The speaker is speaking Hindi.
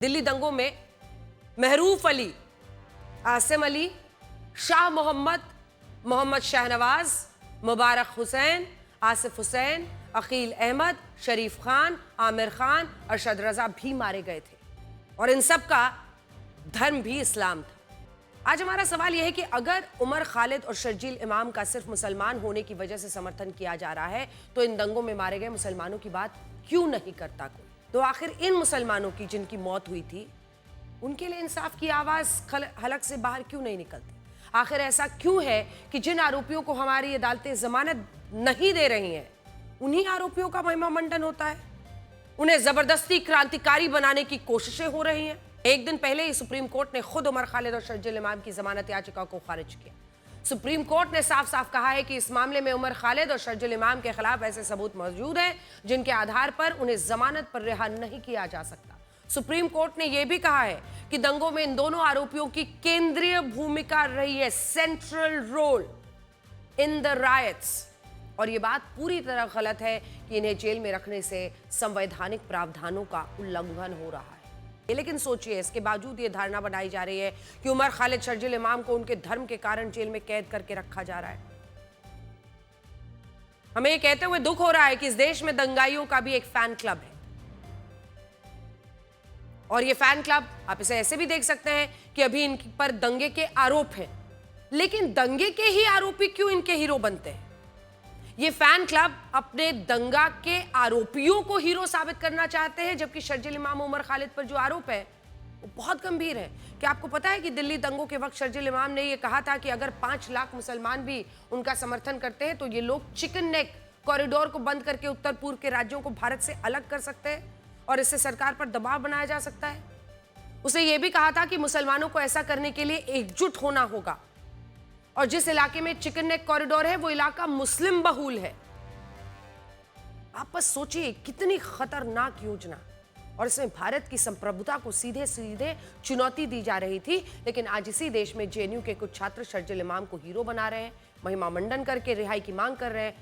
दिल्ली दंगों में महरूफ अली, आसिम अली, शाह मोहम्मद, मोहम्मद शाहनवाज, मुबारक हुसैन, आसिफ हुसैन, अकील अहमद, शरीफ खान, आमिर खान, अरशद रजा भी मारे गए थे और इन सब का धर्म भी इस्लाम था। आज हमारा सवाल यह है कि अगर उमर खालिद और शर्जील इमाम का सिर्फ मुसलमान होने की वजह से समर्थन किया जा रहा है तो इन दंगों में मारे गए मुसलमानों की बात क्यों नहीं करता कोई? तो आखिर इन मुसलमानों की जिनकी मौत हुई थी उनके लिए इंसाफ की आवाज हलक से बाहर क्यों नहीं निकलती? आखिर ऐसा क्यों है कि जिन आरोपियों को हमारी अदालतें जमानत नहीं दे रही हैं उन्हीं आरोपियों का महिमा मंडन होता है, उन्हें जबरदस्ती क्रांतिकारी बनाने की कोशिशें हो रही हैं। एक दिन पहले ही सुप्रीम कोर्ट ने खुद उमर खालिद और शर्जील इमाम की जमानत याचिका को खारिज किया। सुप्रीम कोर्ट ने साफ साफ कहा है कि इस मामले में उमर खालिद और शर्जील इमाम के खिलाफ ऐसे सबूत मौजूद हैं जिनके आधार पर उन्हें जमानत पर रिहा नहीं किया जा सकता। सुप्रीम कोर्ट ने यह भी कहा है कि दंगों में इन दोनों आरोपियों की केंद्रीय भूमिका रही है, central role in the riots, और यह बात पूरी तरह गलत है कि इन्हें जेल में रखने से संवैधानिक प्रावधानों का उल्लंघन हो रहा है। लेकिन सोचिए, इसके बावजूद यह धारणा बनाई जा रही है कि उमर खालिद शर्जील इमाम को उनके धर्म के कारण जेल में कैद करके रखा जा रहा है। हमें यह कहते हुए दुख हो रहा है कि इस देश में दंगाइयों का भी एक फैन क्लब है और ये फैन क्लब, आप इसे ऐसे भी देख सकते हैं कि अभी इन पर दंगे के आरोप हैं, लेकिन दंगे के ही आरोपी क्यों इनके हीरो बनते हैं? ये फैन क्लब अपने दंगा के आरोपियों को हीरो साबित करना चाहते हैं, जबकि शर्जील इमाम उमर खालिद पर जो आरोप है वो बहुत गंभीर है। क्या आपको पता है कि दिल्ली दंगों के वक्त शर्जील इमाम ने यह कहा था कि अगर 5 लाख मुसलमान भी उनका समर्थन करते हैं तो ये लोग चिकन नेक कॉरिडोर को बंद करके उत्तर पूर्व के राज्यों को भारत से अलग कर सकते हैं और इससे सरकार पर दबाव बनाया जा सकता है। उसे यह भी कहा था कि मुसलमानों को ऐसा करने के लिए एकजुट होना होगा और जिस इलाके में चिकन नेक कॉरिडोर है वो इलाका मुस्लिम बहुल है। आप बस सोचिए, कितनी खतरनाक योजना, और इसमें भारत की संप्रभुता को सीधे सीधे चुनौती दी जा रही थी। लेकिन आज इसी देश में जेएनयू के कुछ छात्र शर्जील इमाम को हीरो बना रहे हैं, महिमा मंडन करके रिहाई की मांग कर रहे हैं।